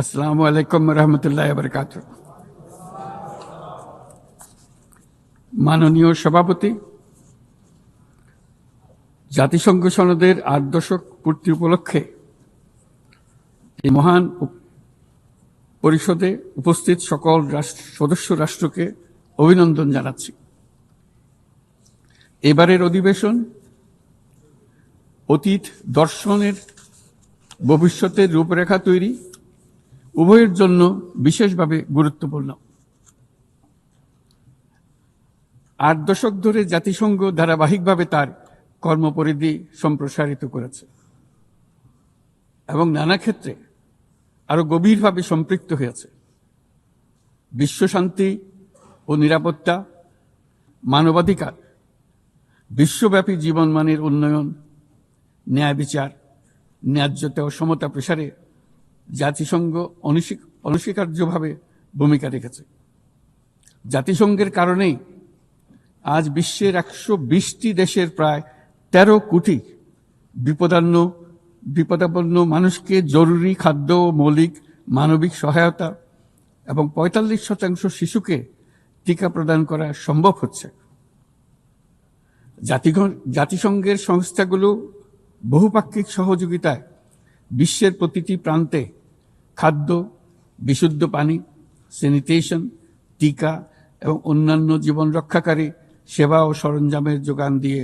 আসসালামু আলাইকুম রহমতুল্লাহ বরকাত। মাননীয় সভাপতি, জাতিসংঘ সনদের 8 দশক পূর্তি উপলক্ষে এই মহান পরিষদে উপস্থিত সকল সদস্য রাষ্ট্রকে অভিনন্দন জানাচ্ছি। এবারের অধিবেশন অতীত দর্শনের ভবিষ্যতের রূপরেখা তৈরি উভয়ের জন্য বিশেষভাবে গুরুত্বপূর্ণ। 8 দশক ধরে জাতিসংঘ ধারাবাহিকভাবে তার কর্মপরিধি সম্প্রসারিত করেছে এবং নানা ক্ষেত্রে আরো গভীরভাবে সম্পৃক্ত হয়েছে। বিশ্বশান্তি ও নিরাপত্তা, মানবাধিকার, বিশ্বব্যাপী জীবনমানের উন্নয়ন, ন্যায় বিচার, ন্যায্যতা ও সমতা প্রসারে জাতিসংঘ অনস্বীকার্যভাবে ভূমিকা রেখেছে। জাতিসংঘের কারণেই আজ বিশ্বের 120টি দেশের প্রায় 13 কোটি বিপদাপন্ন মানুষকে জরুরি খাদ্য ও মৌলিক মানবিক সহায়তা এবং 45% শিশুকে টিকা প্রদান করা সম্ভব হচ্ছে। জাতিসংঘের সংস্থাগুলো বহুপাক্ষিক সহযোগিতায় বিশ্বের প্রতিটি প্রান্তে খাদ্য, বিশুদ্ধ পানি, স্যানিটেশন, টিকা এবং অন্যান্য জীবন রক্ষাকারী সেবা ও সরঞ্জামের যোগান দিয়ে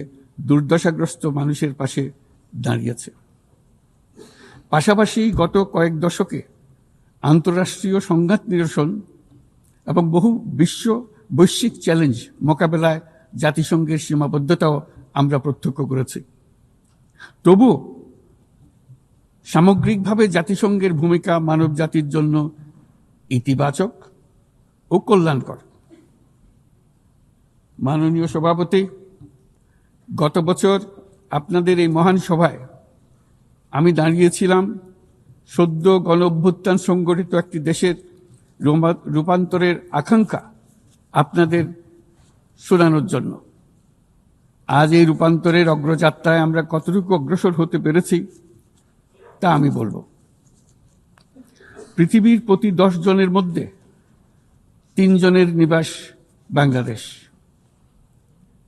দুর্দশাগ্রস্ত মানুষের পাশে দাঁড়িয়েছে। পাশাপাশি গত কয়েক দশকে আন্তঃরাষ্ট্রীয় সংঘাত নিরসন এবং বহু বৈশ্বিক চ্যালেঞ্জ মোকাবেলায় জাতিসংঘের সীমাবদ্ধতাও আমরা প্রত্যক্ষ করেছি। তবুও সামগ্রিকভাবে জাতিসংঘের ভূমিকা মানব জাতির জন্য ইতিবাচক ও কল্যাণকর। মাননীয় সভাপতি, গত বছর আপনাদের এই মহান সভায় আমি দাঁড়িয়েছিলাম সদ্য গণ অভ্যুত্থান সংগঠিত একটি দেশের রূপান্তরের আকাঙ্ক্ষা আপনাদের শোনানোর জন্য। আজ এই রূপান্তরের অগ্রযাত্রায় আমরা কতটুকু অগ্রসর হতে পেরেছি তা আমি বলবো। পৃথিবীর প্রতি 10 জনের মধ্যে 3 জনের নিবাস বাংলাদেশ,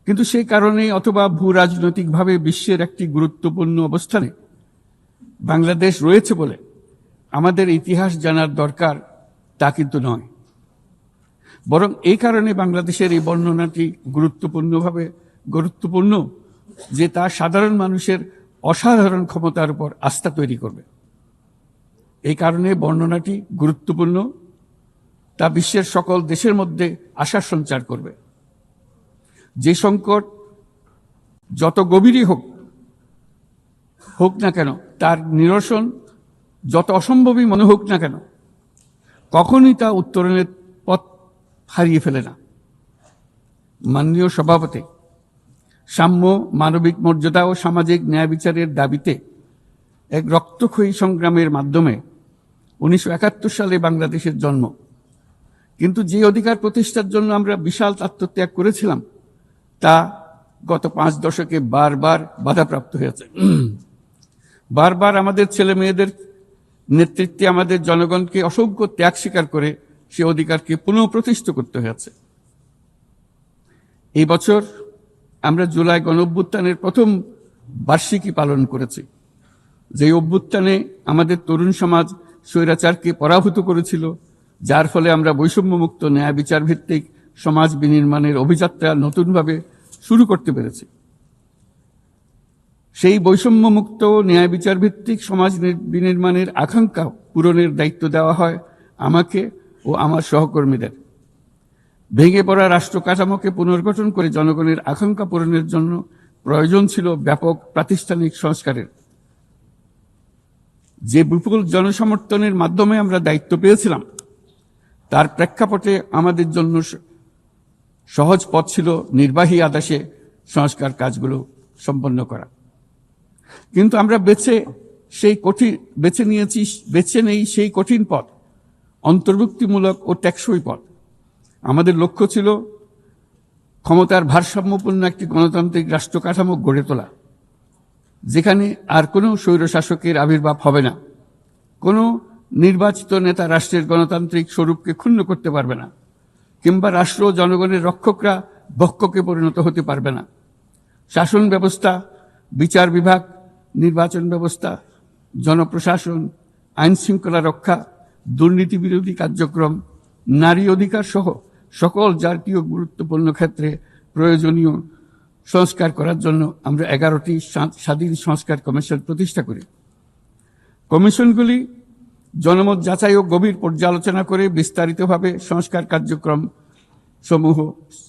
কিন্তু সেই কারণেই অথবা ভূ রাজনৈতিকভাবে বিশ্বের একটি গুরুত্বপূর্ণ অবস্থানে বাংলাদেশ রয়েছে বলে আমাদের ইতিহাস জানার দরকার তা কিন্তু নয়, বরং এই কারণে বাংলাদেশের এই বর্ণনাটি গুরুত্বপূর্ণ যে তা সাধারণ মানুষের অসাধারণ ক্ষমতার উপর আস্থা তৈরি করবে। এই কারণে বর্ণনাটি গুরুত্বপূর্ণ, তা বিশ্বের সকল দেশের মধ্যে আশার সঞ্চার করবে। যে সংকট যত গভীরই হোক না কেন, তার নিরসন যত অসম্ভবই মনে হোক না কেন, কখনই তা উত্তরণের পথ হারিয়ে ফেলে না। মাননীয় সভাপতি, সাম্য, মানবিক মর্যাদা ও সামাজিক ন্যায় বিচারের দাবিতে এক রক্তক্ষয়ী সংগ্রামের মাধ্যমে 1971 সালে বাংলাদেশের জন্ম। কিন্তু যে অধিকার প্রতিষ্ঠার জন্য আমরা বিশাল আত্মত্যাগ করেছিলাম তা গত 5 দশকে বারবার বাধাপ্রাপ্ত হয়েছে। বারবার আমাদের ছেলে মেয়েদের নেতৃত্বে আমাদের জনগণকে অসংখ্য ত্যাগ স্বীকার করে সে অধিকারকে পুনঃপ্রতিষ্ঠিত করতে হয়েছে। এই বছর আমরা জুলাই গণঅভ্যুত্থানের প্রথম বার্ষিকী পালন করেছি, যে অভ্যুত্থানে আমাদের তরুণ সমাজ স্বৈরাচারকে পরাভূত করেছিল, যার ফলে আমরা বৈষম্যমুক্ত ন্যায় বিচার ভিত্তিক সমাজ বিনির্মাণের অভিযাত্রা নতুনভাবে শুরু করতে পেরেছি। সেই বৈষম্যমুক্ত ন্যায় বিচার ভিত্তিক সমাজ বিনির্মাণের আকাঙ্ক্ষা পূরণের দায়িত্ব দেওয়া হয় আমাকে ও আমার সহকর্মীদের। ভেঙে পড়া রাষ্ট্র কাঠামোকে পুনর্গঠন করে জনগণের আকাঙ্ক্ষা পূরণের জন্য প্রয়োজন ছিল ব্যাপক প্রাতিষ্ঠানিক সংস্কারের। যে বিপুল জনসমর্থনের মাধ্যমে আমরা দায়িত্ব পেয়েছিলাম, তার প্রেক্ষাপটে আমাদের জন্য সহজ পথ ছিল নির্বাহী আদেশে সংস্কার কাজগুলো সম্পন্ন করা। কিন্তু আমরা বেছে নেই সেই কঠিন পথ, অন্তর্ভুক্তিমূলক ও টেকসই পথ। আমাদের লক্ষ্য ছিল ক্ষমতার ভারসাম্যপূর্ণ একটি গণতান্ত্রিক রাষ্ট্র কাঠামো গড়ে তোলা, যেখানে আর কোনো স্বৈরশাসকের আবির্ভাব হবে না, কোনো নির্বাচিত নেতা রাষ্ট্রের গণতান্ত্রিক স্বরূপকে ক্ষুণ্ণ করতে পারবে না, কিংবা রাষ্ট্র ও জনগণের রক্ষকরা ভক্ষকে পরিণত হতে পারবে না। শাসন ব্যবস্থা, বিচার বিভাগ, নির্বাচন ব্যবস্থা, জনপ্রশাসন, আইন শৃঙ্খলা রক্ষা, দুর্নীতি বিরোধী কার্যক্রম, নারী অধিকার সহ সকল জাতীয় গুরুত্বপূর্ণ ক্ষেত্রে প্রয়োজনীয় সংস্কার করার জন্য আমরা 11টি স্বাধীন সংস্কার কমিশন প্রতিষ্ঠা করি। কমিশনগুলি জনমত যাচাই ও গভীর পর্যালোচনা করে বিস্তারিতভাবে সংস্কার কার্যক্রম সমূহ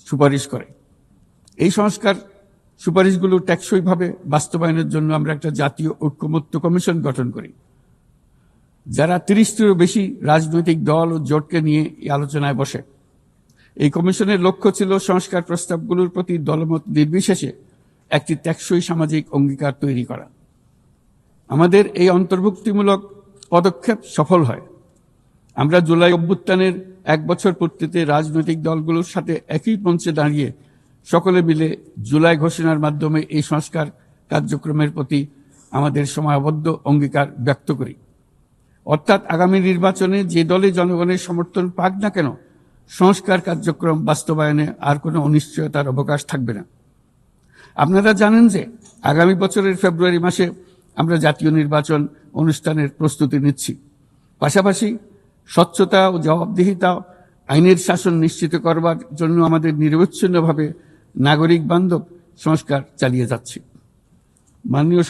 সুপারিশ করে। এই সংস্কার সুপারিশগুলো টেকসইভাবে বাস্তবায়নের জন্য আমরা একটা জাতীয় ঐক্যমত্য কমিশন গঠন করি, যারা 30টিরও বেশি রাজনৈতিক দল ও জোটকে নিয়ে এই আলোচনায় বসে। এই কমিশনের লক্ষ্য ছিল সংস্কার প্রস্তাবগুলোর প্রতি দলমত নির্বিশেষে একটি টেকসই সামাজিক অঙ্গীকার তৈরি করা। আমাদের এই অন্তর্ভুক্তিমূলক পদক্ষেপ সফল হয়। আমরা জুলাই অভ্যুত্থানের 1 বছর পূর্তিতে রাজনৈতিক দলগুলোর সাথে একই মঞ্চে দাঁড়িয়ে সকলে মিলে জুলাই ঘোষণার মাধ্যমে এই সংস্কার কার্যক্রমের প্রতি আমাদের সময়বদ্ধ অঙ্গীকার ব্যক্ত করি। অর্থাৎ আগামী নির্বাচনে যে দলে জনগণের সমর্থন পাক না কেন, সংস্কার কার্যক্রম বাস্তবায়নে আর কোনো অনিশ্চয়তার অবকাশ থাকবে না। আপনারা জানেন যে আগামী বছরের ফেব্রুয়ারি মাসে আমরা জাতীয় নির্বাচন অনুষ্ঠানের প্রস্তুতি নিচ্ছি। পাশাপাশি স্বচ্ছতা ও জবাবদিহিতা, আইনের শাসন নিশ্চিত করবার জন্য আমাদের নিরবচ্ছিন্নভাবে নাগরিক বান্ধব সংস্কার চালিয়ে যাচ্ছি। মাননীয়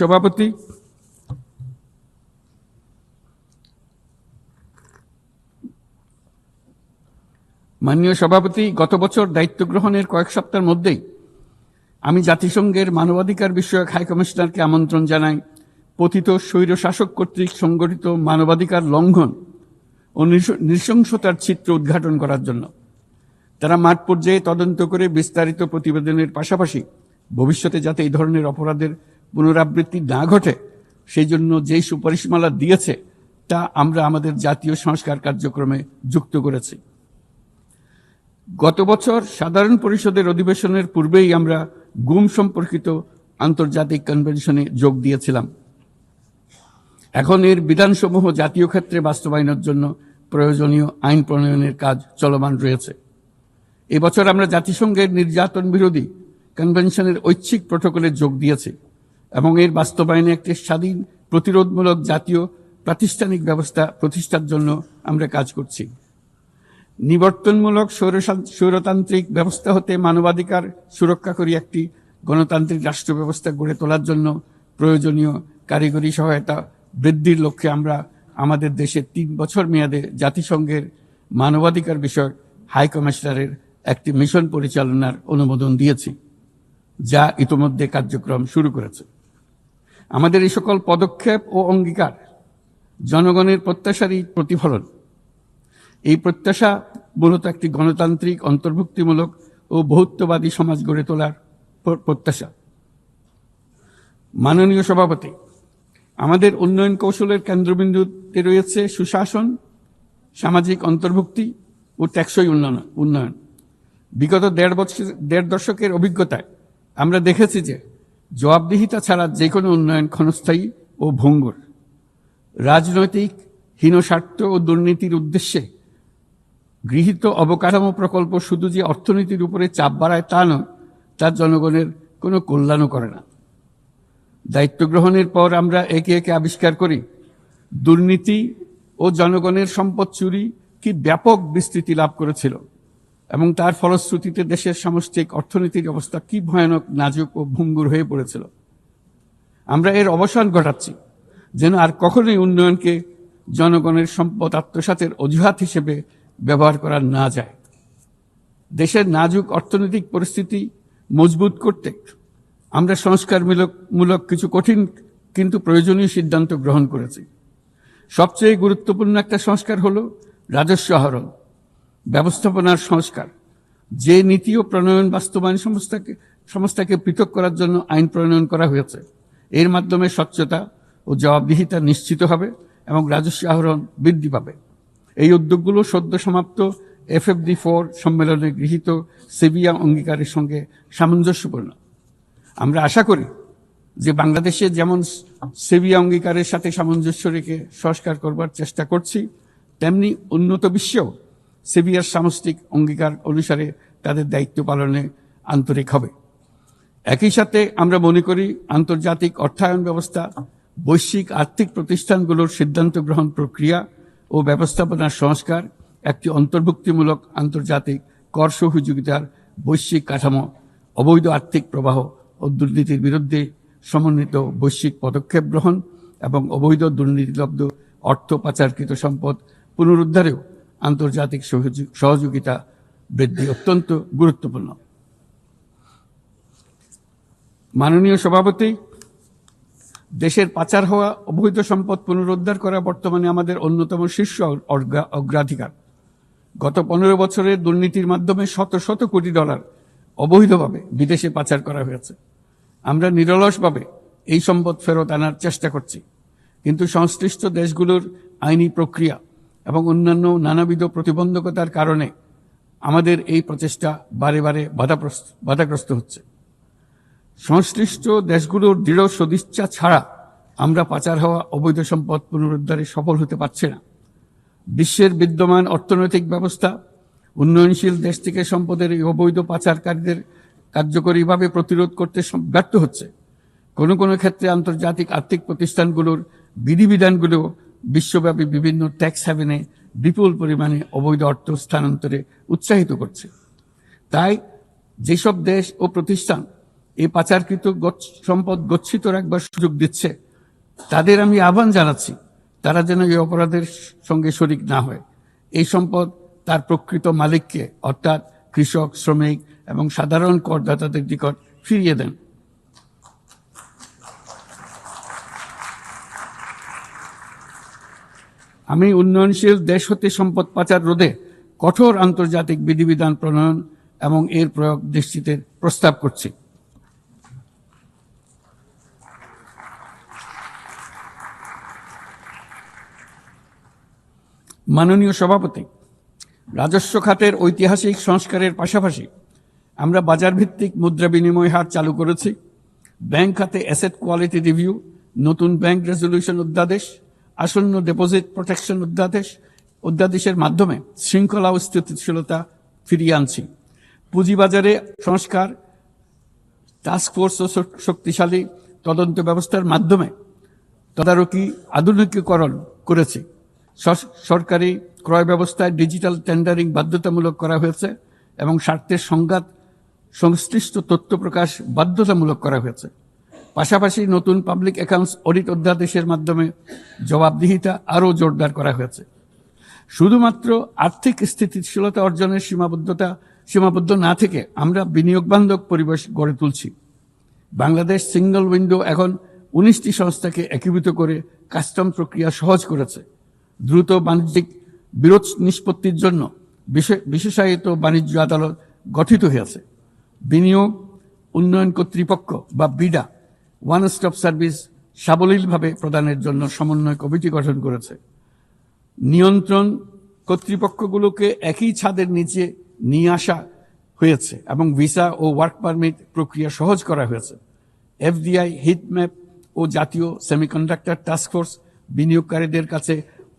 সভাপতি, গত বছর দায়িত্ব গ্রহণের কয়েক সপ্তাহের মধ্যেই আমি জাতিসংঘের মানবাধিকার বিষয়ক হাই কমিশনারকে আমন্ত্রণ জানাই পতিত স্বৈরশাসক কর্তৃক সংগঠিত মানবাধিকার লঙ্ঘন ও নৃশংসতার চিত্র উদ্ঘাটন করার জন্য। তারা মাঠ পর্যায়ে তদন্ত করে বিস্তারিত প্রতিবেদনের পাশাপাশি ভবিষ্যতে যাতে এই ধরনের অপরাধের পুনরাবৃত্তি না ঘটে সেই জন্য যেই সুপারিশমালা দিয়েছে তা আমরা আমাদের জাতীয় সংস্কার কার্যক্রমে যুক্ত করেছি। গত বছর সাধারণ পরিষদের অধিবেশনের পূর্বেই আমরা গুম সম্পর্কিত আন্তর্জাতিক কনভেনশনে যোগ দিয়েছিলাম। এখন এর বিধানসমূহ জাতীয় ক্ষেত্রে বাস্তবায়নের জন্য প্রয়োজনীয় আইন প্রণয়নের কাজ চলমান রয়েছে। এবছর আমরা জাতিসংঘের নির্যাতন বিরোধী কনভেনশনের ঐচ্ছিক প্রটোকলে যোগ দিয়েছি এবং এর বাস্তবায়নে একটি স্বাধীন প্রতিরোধমূলক জাতীয় প্রাতিষ্ঠানিক ব্যবস্থা প্রতিষ্ঠার জন্য আমরা কাজ করছি। নিবর্তনমূলক স্বৈরতান্ত্রিক ব্যবস্থা হতে মানবাধিকার সুরক্ষাকারী একটি গণতান্ত্রিক রাষ্ট্র ব্যবস্থা গড়ে তোলার জন্য প্রয়োজনীয় কারিগরি সহায়তা বৃদ্ধির লক্ষ্যে আমরা আমাদের দেশে 3 বছর মেয়াদে জাতিসংঘের মানবাধিকার বিষয়ক হাই কমিশনারের একটি মিশন পরিচালনার অনুমোদন দিয়েছি, যা ইতোমধ্যে কার্যক্রম শুরু করেছে। আমাদের এই সকল পদক্ষেপ ও অঙ্গীকার জনগণের প্রত্যাশারই প্রতিফলন। এই প্রত্যাশা মূলত একটি গণতান্ত্রিক, অন্তর্ভুক্তিমূলক ও বহুত্ববাদী সমাজ গড়ে তোলার প্রত্যাশা। মাননীয় সভাপতি, আমাদের উন্নয়ন কৌশলের কেন্দ্রবিন্দুতে রয়েছে সুশাসন, সামাজিক অন্তর্ভুক্তি ও টেকসই উন্নয়ন। বিগত 1.5 দশকের অভিজ্ঞতায় আমরা দেখেছি যে জবাবদিহিতা ছাড়া যে কোনো উন্নয়ন ক্ষণস্থায়ী ও ভঙ্গুর। রাজনৈতিক হীনস্বার্থ ও দুর্নীতির উদ্দেশ্যে গৃহীত অবকাঠামো প্রকল্প শুধু যে অর্থনীতির উপরে চাপ বাড়ায় তা নয়, তার জনগণের কোনো কল্যাণও করে না। দায়িত্ব গ্রহণের পর আমরা একে একে আবিষ্কার করি দুর্নীতি ও জনগণের সম্পদ চুরি কি ব্যাপক বিস্তৃতি লাভ করেছিল এবং তার ফলশ্রুতিতে দেশের সামষ্টিক অর্থনীতির অবস্থা কি ভয়ানক, নাজুক ও ভঙ্গুর হয়ে পড়েছিল। আমরা এর অবসান ঘটাচ্ছি যেন আর কখনোই উন্নয়নকে জনগণের সম্পদ আত্মসাতের অজুহাত হিসেবে ব্যবহার করা না যায়। দেশের নাজুক অর্থনৈতিক পরিস্থিতি মজবুত করতে আমরা সংস্কারমূলক কিছু কঠিন কিন্তু প্রয়োজনীয় সিদ্ধান্ত গ্রহণ করেছি। সবচেয়ে গুরুত্বপূর্ণ একটা সংস্কার হলো রাজস্ব আহরণ ব্যবস্থাপনার সংস্কার। যে নীতি ও প্রণয়ন বাস্তবায়ন সংস্থাকে পৃথক করার জন্য আইন প্রণয়ন করা হয়েছে, এর মাধ্যমে স্বচ্ছতা ও জবাবদিহিতা নিশ্চিত হবে এবং রাজস্ব আহরণ বৃদ্ধি পাবে। এই উদ্যোগগুলো সদ্য সমাপ্ত FFD4 সম্মেলনে গৃহীত সেভিয়া অঙ্গীকারের সঙ্গে সামঞ্জস্যপূর্ণ। আমরা আশা করি যে বাংলাদেশে যেমন সেভিয়া অঙ্গীকারের সাথে সামঞ্জস্য রেখে সংস্কার করবার চেষ্টা করছি, তেমনি উন্নত বিশ্বেও সেভিয়ার সামষ্টিক অঙ্গীকার অনুসারে তাদের দায়িত্ব পালনে আন্তরিক হবে। একই সাথে আমরা মনে করি আন্তর্জাতিক অর্থায়ন ব্যবস্থা, বৈশ্বিক আর্থিক প্রতিষ্ঠানগুলোর সিদ্ধান্ত গ্রহণ প্রক্রিয়া ও ব্যবস্থাপনার সংস্কার, একটি অন্তর্ভুক্তিমূলক আন্তর্জাতিক কর সহযোগিতার বৈশ্বিক কাঠামো, অবৈধ আর্থিক প্রবাহ ও দুর্নীতির বিরুদ্ধে সমন্বিত বৈশ্বিক পদক্ষেপ গ্রহণ এবং অবৈধ দুর্নীতিলব্ধ অর্থ পাচারকৃত সম্পদ পুনরুদ্ধারেও আন্তর্জাতিক সহযোগিতা বৃদ্ধি অত্যন্ত গুরুত্বপূর্ণ। মাননীয় সভাপতি, দেশের পাচার হওয়া অবৈধ সম্পদ পুনরুদ্ধার করা বর্তমানে আমাদের অন্যতম শীর্ষ অগ্রাধিকার। গত 15 বছরে দুর্নীতির মাধ্যমে শত শত কোটি ডলার অবৈধভাবে বিদেশে পাচার করা হয়েছে। আমরা নিরলসভাবে এই সম্পদ ফেরত আনার চেষ্টা করছি, কিন্তু সংশ্লিষ্ট দেশগুলোর আইনি প্রক্রিয়া এবং অন্যান্য নানাবিধ প্রতিবন্ধকতার কারণে আমাদের এই প্রচেষ্টা বারে বারে বাধাগ্রস্ত হচ্ছে। সংশ্লিষ্ট দেশগুলোর দৃঢ় সদিচ্ছা ছাড়া আমরা পাচার হওয়া অবৈধ সম্পদ পুনরুদ্ধারে সফল হতে পারছি না। বিশ্বের বিদ্যমান অর্থনৈতিক ব্যবস্থা উন্নয়নশীল দেশ থেকে সম্পদের এই অবৈধ পাচারকারীদের কার্যকরীভাবে প্রতিরোধ করতে ব্যর্থ হচ্ছে। কোনো কোনো ক্ষেত্রে আন্তর্জাতিক আর্থিক প্রতিষ্ঠানগুলোর বিধিবিধানগুলো বিশ্বব্যাপী বিভিন্ন ট্যাক্স হ্যাভেনে বিপুল পরিমাণে অবৈধ অর্থ স্থানান্তরে উৎসাহিত করছে। তাই যেসব দেশ ও প্রতিষ্ঠান এই পাচারকৃত সম্পদ গচ্ছিত রাখবার সুযোগ দিচ্ছে, তাদের আমি আহ্বান জানাচ্ছি তারা যেন এই অপরাধের সঙ্গে শরিক না হয়। এই সম্পদ তার প্রকৃত মালিককে অর্থাৎ কৃষক, শ্রমিক এবং সাধারণ করদাতাদের নিকট ফিরিয়ে দেন। আমি উন্নয়নশীল দেশ হতে সম্পদ পাচার রোধে কঠোর আন্তর্জাতিক বিধিবিধান প্রণয়ন এবং এর প্রয়োগ নিশ্চিতের প্রস্তাব করছি। মাননীয় সভাপতি, রাজস্ব খাতের ঐতিহাসিক সংস্কারের পাশাপাশি আমরা বাজার ভিত্তিক মুদ্রা বিনিময় হার চালু করেছি। ব্যাংক খাতে অ্যাসেট কোয়ালিটি রিভিউ, নতুন ব্যাংক রেজলিউশন অধ্যাদেশ, আসন্ন ডিপোজিট প্রোটেকশন অধ্যাদেশের মাধ্যমে শৃঙ্খলা ও স্থিতিশীলতা ফিরিয়ে আনছি। পুঁজিবাজারে সংস্কার, টাস্কফোর্স ও শক্তিশালী তদন্ত ব্যবস্থার মাধ্যমে তদারকি আধুনিকীকরণ করেছি। সরকারি ক্রয় ব্যবস্থায় ডিজিটাল টেন্ডারিং বাধ্যতামূলক করা হয়েছে এবং স্বার্থের সংঘাত সংশ্লিষ্ট তথ্য প্রকাশ বাধ্যতামূলক করা হয়েছে। পাশাপাশি নতুন পাবলিক অ্যাকাউন্টস অডিট অধ্যাদেশের মাধ্যমে জবাবদিহিতা আরও জোরদার করা হয়েছে। শুধুমাত্র আর্থিক স্থিতিশীলতা অর্জনের সীমাবদ্ধ না থেকে আমরা বিনিয়োগ বান্ধব পরিবেশ গড়ে তুলছি। বাংলাদেশ সিঙ্গল উইন্ডো এখন 19টি সংস্থাকে একীভূত করে কাস্টম প্রক্রিয়া সহজ করেছে। দ্রুত বাণিজ্যিক বিরোধ নিষ্পত্তির জন্য বিশেষায়িত বাণিজ্য আদালত গঠিত হয়েছে। বিনিয়োগ উন্নয়ন কর্তৃপক্ষ বা বিডা ওয়ান স্টপ সার্ভিস সাবলীলভাবে প্রদানের জন্য সমন্বয় কমিটি গঠন করেছে। নিয়ন্ত্রণ কর্তৃপক্ষগুলোকে একই ছাদের নিচে নিয়ে আসা হয়েছে এবং ভিসা ও ওয়ার্ক পারমিট প্রক্রিয়া সহজ করা হয়েছে। এফডিআই, হিটম্যাপ ও জাতীয় সেমিকন্ডাক্টর টাস্কফোর্স বিনিয়োগকারীদের কাছে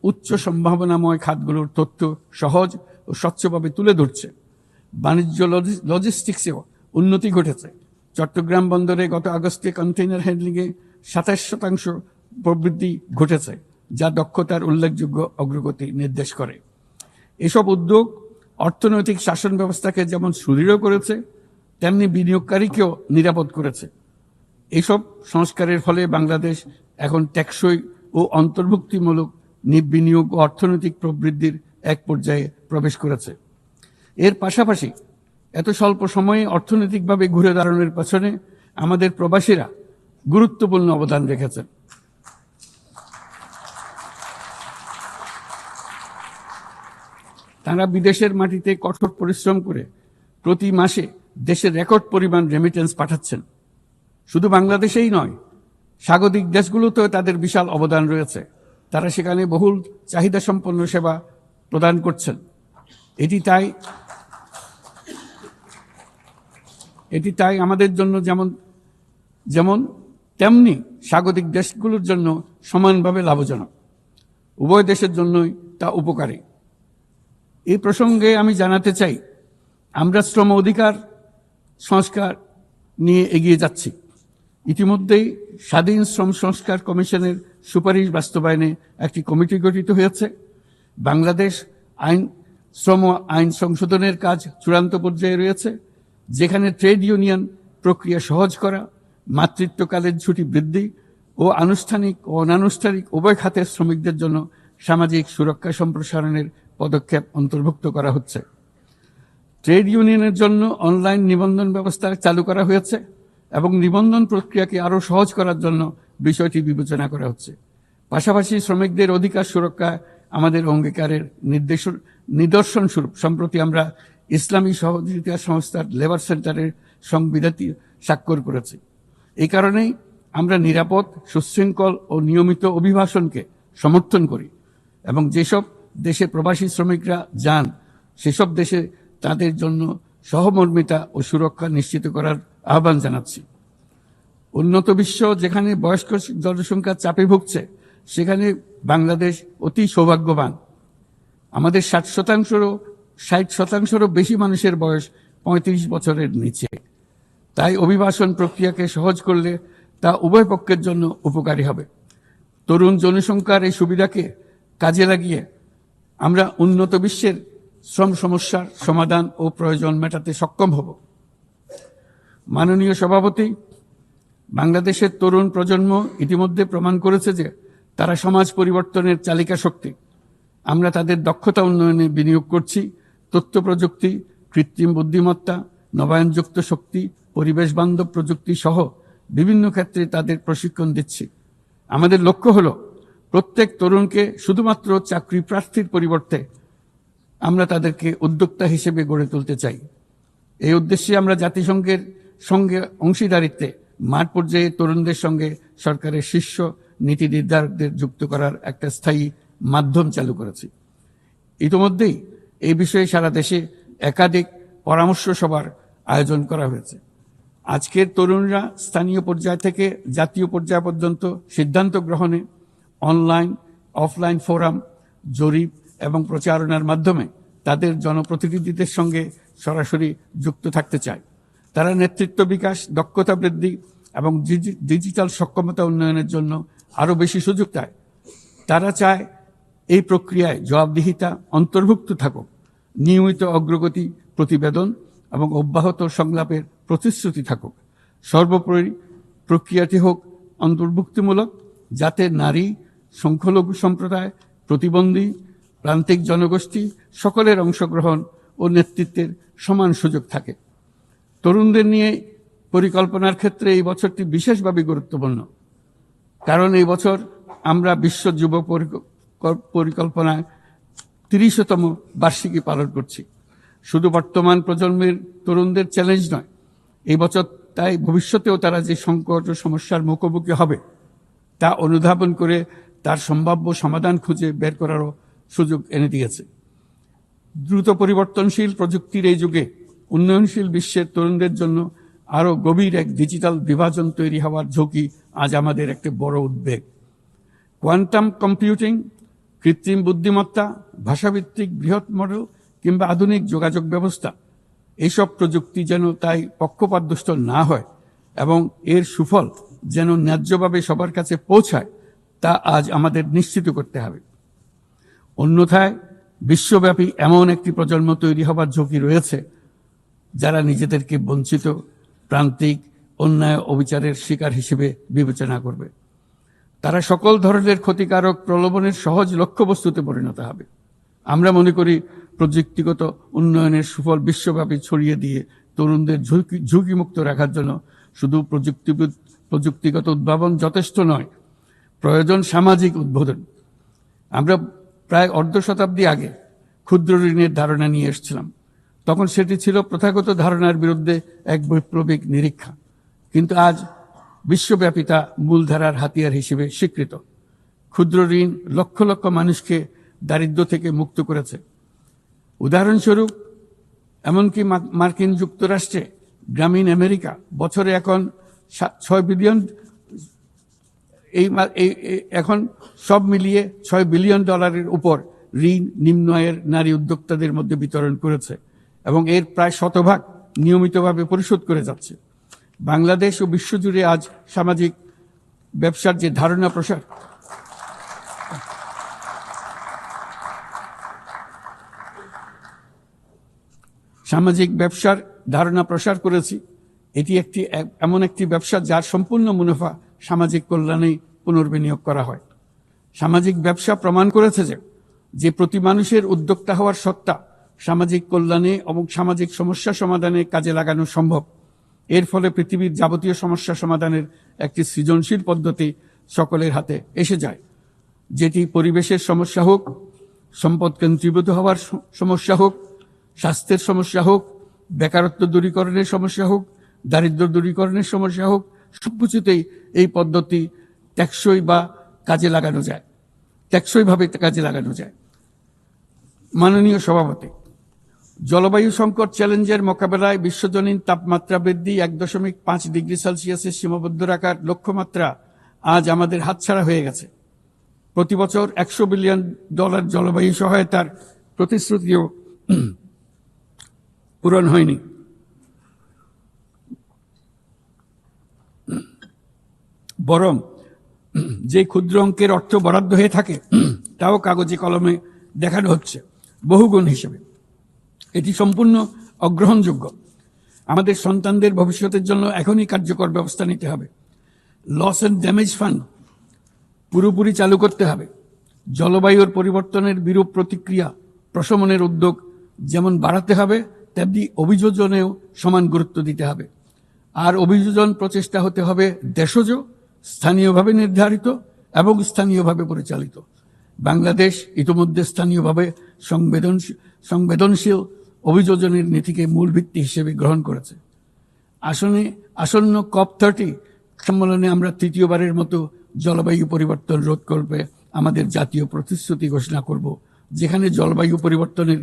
উচ্চ সম্ভাবনাময় খাতগুলোর তথ্য সহজ ও স্বচ্ছভাবে তুলে ধরছে। বাণিজ্য লজিস্টিক্সেও উন্নতি ঘটেছে। চট্টগ্রাম বন্দরে গত আগস্টে কন্টেইনার হ্যান্ডলিংয়ে 27% প্রবৃদ্ধি ঘটেছে, যা দক্ষতার উল্লেখযোগ্য অগ্রগতি নির্দেশ করে। এসব উদ্যোগ অর্থনৈতিক শাসন ব্যবস্থাকে যেমন সুদৃঢ় করেছে, তেমনি বিনিয়োগকারীকেও নিরাপদ করেছে। এইসব সংস্কারের ফলে বাংলাদেশ এখন টেকসই ও অন্তর্ভুক্তিমূলক বিনিয়োগ ও অর্থনৈতিক প্রবৃদ্ধির এক পর্যায়ে প্রবেশ করেছে। এর পাশাপাশি এত স্বল্প সময়ে অর্থনৈতিকভাবে ঘুরে দাঁড়ানোর পেছনে আমাদের প্রবাসীরা গুরুত্বপূর্ণ অবদান রেখেছেন। তারা বিদেশের মাটিতে কঠোর পরিশ্রম করে প্রতি মাসে দেশের রেকর্ড পরিমাণ রেমিটেন্স পাঠাচ্ছেন। শুধু বাংলাদেশেই নয়, স্বাগতিক দেশগুলোতেও তাদের বিশাল অবদান রয়েছে। তারা সেখানে বহুল চাহিদা সম্পন্ন সেবা প্রদান করছেন। এটি তাই আমাদের জন্য যেমন তেমনি স্বাগতিক দেশগুলোর জন্য সমানভাবে লাভজনক। উভয় দেশের জন্যই তা উপকারী। এই প্রসঙ্গে আমি জানাতে চাই, আমরা শ্রম অধিকার সংস্কার নিয়ে এগিয়ে যাচ্ছি। ইতিমধ্যেই স্বাধীন শ্রম সংস্কার কমিশনের সুপারিশ বাস্তবায়নে একটি কমিটি গঠিত হয়েছে। বাংলাদেশ শ্রম আইন সংশোধনের কাজ চূড়ান্ত পর্যায়ে রয়েছে, যেখানে ট্রেড ইউনিয়ন প্রক্রিয়া সহজ করা, মাতৃত্বকালীন ছুটি বৃদ্ধি ও আনুষ্ঠানিক ও অনানুষ্ঠানিক উভয় খাতের শ্রমিকদের জন্য সামাজিক সুরক্ষা সম্প্রসারণের পদক্ষেপ অন্তর্ভুক্ত করা হচ্ছে। ট্রেড ইউনিয়নের জন্য অনলাইন নিবন্ধন ব্যবস্থা চালু করা হয়েছে এবং নিবন্ধন প্রক্রিয়াকে আরও সহজ করার জন্য বিষয়টি বিবেচনা করা হচ্ছে। পাশাপাশি শ্রমিকদের অধিকার সুরক্ষায় আমাদের অঙ্গীকারের নিদর্শন স্বরূপ সম্প্রতি আমরা ইসলামী সহযোগিতা সংস্থার লেবার সেন্টারের সংবিধানটি স্বাক্ষর করেছি। এই কারণেই আমরা নিরাপদ, সুশৃঙ্খল ও নিয়মিত অভিবাসনকে সমর্থন করি এবং যেসব দেশে প্রবাসী শ্রমিকরা যান সেসব দেশে তাদের জন্য সহমর্মিতা ও সুরক্ষা নিশ্চিত করার আহ্বান জানাচ্ছি। উন্নত বিশ্ব যেখানে বয়স্ক জনসংখ্যার চাপে ভুগছে, সেখানে বাংলাদেশ অতি সৌভাগ্যবান। আমাদের 60শতাংশেরও বেশি মানুষের বয়স 35 বছরের নিচে। তাই অভিবাসন প্রক্রিয়াকে সহজ করলে তা উভয় পক্ষের জন্য উপকারী হবে। তরুণ জনসংখ্যার এই সুবিধাকে কাজে লাগিয়ে আমরা উন্নত বিশ্বের শ্রম সমস্যার সমাধান ও প্রয়োজন মেটাতে সক্ষম হব। মাননীয় সভাপতি, বাংলাদেশের তরুণ প্রজন্ম ইতিমধ্যে প্রমাণ করেছে যে তারা সমাজ পরিবর্তনের চালিকা শক্তি। আমরা তাদের দক্ষতা উন্নয়নে বিনিয়োগ করছি। তথ্য প্রযুক্তি, কৃত্রিম বুদ্ধিমত্তা, নবায়নযুক্ত শক্তি, পরিবেশ বান্ধব প্রযুক্তি সহ বিভিন্ন ক্ষেত্রে তাদের প্রশিক্ষণ দিচ্ছি। আমাদের লক্ষ্য হলো প্রত্যেক তরুণকে শুধুমাত্র চাকরি প্রার্থীর পরিবর্তে আমরা তাদেরকে উদ্যোক্তা হিসেবে গড়ে তুলতে চাই। এই উদ্দেশ্যে আমরা জাতিসংঘের সঙ্গে অংশীদারিত্বে মাঠ পর্যায়ে তরুণদের সঙ্গে সরকারের শীর্ষ নীতি নির্ধারকদের যুক্ত করার একটা স্থায়ী মাধ্যম চালু করেছি। ইতিমধ্যেই এই বিষয়ে সারা দেশে একাধিক পরামর্শ সভার আয়োজন করা হয়েছে। আজকের তরুণরা স্থানীয় পর্যায় থেকে জাতীয় পর্যায় পর্যন্ত সিদ্ধান্ত গ্রহণে অনলাইন, অফলাইন ফোরাম, জরিপ এবং প্রচারণার মাধ্যমে তাদের জনপ্রতিনিধিদের সঙ্গে সরাসরি যুক্ত থাকতে চায়। তারা নেতৃত্ব বিকাশ, দক্ষতা বৃদ্ধি এবং ডিজিটাল সক্ষমতা উন্নয়নের জন্য আরও বেশি সুযোগ চায়। তারা চায় এই প্রক্রিয়ায় জবাবদিহিতা অন্তর্ভুক্ত থাকুক, নিয়মিত অগ্রগতি প্রতিবেদন এবং অব্যাহত সংলাপের প্রতিশ্রুতি থাকুক। সর্বোপরি প্রক্রিয়াটি হোক অন্তর্ভুক্তিমূলক, যাতে নারী, সংখ্যালঘু সম্প্রদায়, প্রতিবন্ধী, প্রান্তিক জনগোষ্ঠী সকলের অংশগ্রহণ ও নেতৃত্বের সমান সুযোগ থাকে। তরুণদের নিয়ে পরিকল্পনার ক্ষেত্রে এই বছরটি বিশেষভাবে গুরুত্বপূর্ণ, কারণ এই বছর আমরা বিশ্ব যুব পরিকল্পনায় 30তম বার্ষিকী পালন করছি। শুধু বর্তমান প্রজন্মের তরুণদের চ্যালেঞ্জ নয়, এই বছর তাই ভবিষ্যতেও তারা যে সংকট ও সমস্যার মুখোমুখি হবে তা অনুধাবন করে তার সম্ভাব্য সমাধান খুঁজে বের করারও সুযোগ এনে দিয়েছে। দ্রুত পরিবর্তনশীল প্রযুক্তির এই যুগে উন্নয়নশীল বিশ্বের তরুণদের জন্য আরও গভীর এক ডিজিটাল বিভাজন তৈরি হওয়ার ঝুঁকি আজ আমাদের একটি বড় উদ্বেগ। কোয়ান্টাম কম্পিউটিং, কৃত্রিম বুদ্ধিমত্তা, ভাষাভিত্তিক বৃহৎ মডেল কিংবা আধুনিক যোগাযোগ ব্যবস্থা, এইসব প্রযুক্তি যেন তাই পক্ষপাতদুষ্ট না হয় এবং এর সুফল যেন ন্যায্যভাবে সবার কাছে পৌঁছায়, তা আজ আমাদের নিশ্চিত করতে হবে। অন্যথায় বিশ্বব্যাপী এমন একটি প্রজন্ম তৈরি হবার ঝুঁকি রয়েছে যারা নিজেদেরকে বঞ্চিত, প্রান্তিক, অন্যায়, অবিচারের শিকার হিসেবে বিবেচনা করবে। তারা সকল ধরনের ক্ষতিকারক প্রলোভনের সহজ লক্ষ্যবস্তুতে পরিণত হবে। আমরা মনে করি প্রযুক্তিগত উন্নয়নের সুফল বিশ্বব্যাপী ছড়িয়ে দিয়ে তরুণদের ঝুঁকিমুক্ত রাখার জন্য শুধু প্রযুক্তিগত উদ্ভাবন যথেষ্ট নয়, প্রয়োজন সামাজিক উদ্বোধন। আমরা প্রায় অর্ধ শতাব্দী আগে ক্ষুদ্র ঋণের ধারণা নিয়ে এসেছিলাম। তখন সেটি ছিল প্রথাগত ধারণার বিরুদ্ধে এক বৈপ্লবিক নিরীক্ষা, কিন্তু আজ বিশ্বব্যাপী তা মূলধারার হাতিয়ার হিসেবে স্বীকৃত। ক্ষুদ্র ঋণ লক্ষ লক্ষ মানুষকে দারিদ্র্য থেকে মুক্ত করেছে। উদাহরণস্বরূপ, এমনকি মার্কিন যুক্তরাষ্ট্রে গ্রামীণ আমেরিকা বছরে এখন $6 বিলিয়ন এখন সব মিলিয়ে $6 বিলিয়ন উপর ঋণ নিম্ন আয়ের নারী উদ্যোক্তাদের মধ্যে বিতরণ করেছে এবং এর প্রায় শতভাগ নিয়মিতভাবে পরিশোধ করে যাচ্ছে। বাংলাদেশ ও বিশ্বজুড়ে আজ সামাজিক ব্যবসার যে ধারণা প্রসার করেছি, এটি এমন একটি ব্যবসা যার সম্পূর্ণ মুনাফা সামাজিক কল্যাণে পুনর্বিনিয়োগ করা হয়। সামাজিক ব্যবসা প্রমাণ করেছে যে প্রতি মানুষের উদ্যোক্তা হওয়ার সত্তা সামাজিক কল্যাণে এবং সামাজিক সমস্যা সমাধানে কাজে লাগানো সম্ভব। এর ফলে পৃথিবীর যাবতীয় সমস্যা সমাধানের একটি সৃজনশীল পদ্ধতি সকলের হাতে এসে যায়, যেটি পরিবেশের সমস্যা হোক, সম্পদ কেন্দ্রীভূত হওয়ার সমস্যা হোক, স্বাস্থ্যের সমস্যা হোক, বেকারত্ব দূরীকরণের সমস্যা হোক, দারিদ্র্য দূরীকরণের সমস্যা হোক, সবকিছুতেই এই পদ্ধতি টেকসইভাবে কাজে লাগানো যায়। মাননীয় সভাপতি, জলবায়ু সংকট চ্যালেঞ্জের মোকাবেলায় বিশ্বজনীন তাপমাত্রা বৃদ্ধি 1.5 ডিগ্রি সেলসিয়াসের সীমাবদ্ধ রাখার লক্ষ্যমাত্রা আজ আমাদের হাতছাড়া হয়ে গেছে। প্রতি বছর $100 বিলিয়ন জলবায়ু সহায়তার প্রতিশ্রুতিও পূরণ হয়নি। বরং যে ক্ষুদ্র অঙ্কের অর্থ বরাদ্দ হয়ে থাকে তাও কাগজে কলমে দেখানো হচ্ছে বহুগুণ হিসেবে। এটি সম্পূর্ণ অগ্রহণযোগ্য। আমাদের সন্তানদের ভবিষ্যতের জন্য এখনই কার্যকর ব্যবস্থা নিতে হবে। লস অ্যান্ড ড্যামেজ ফান্ড পুরোপুরি চালু করতে হবে। জলবায়ুর পরিবর্তনের বিরূপ প্রতিক্রিয়া প্রশমনের উদ্যোগ যেমন বাড়াতে হবে, তেমনি অভিযোজনেও সমান গুরুত্ব দিতে হবে। আর অভিযোজন প্রচেষ্টা হতে হবে দেশজ, স্থানীয়ভাবে নির্ধারিত এবং স্থানীয়ভাবে পরিচালিত। বাংলাদেশ ইতিমধ্যে স্থানীয়ভাবে সংবেদনশীল অভিযোজনের নীতিকে মূল ভিত্তি হিসেবে গ্রহণ করেছে। আসন্ন COP30 সম্মেলনে আমরা তৃতীয়বারের মতো জলবায়ু পরিবর্তন রোধ করবে আমাদের জাতীয় প্রতিশ্রুতি ঘোষণা করব, যেখানে জলবায়ু পরিবর্তনের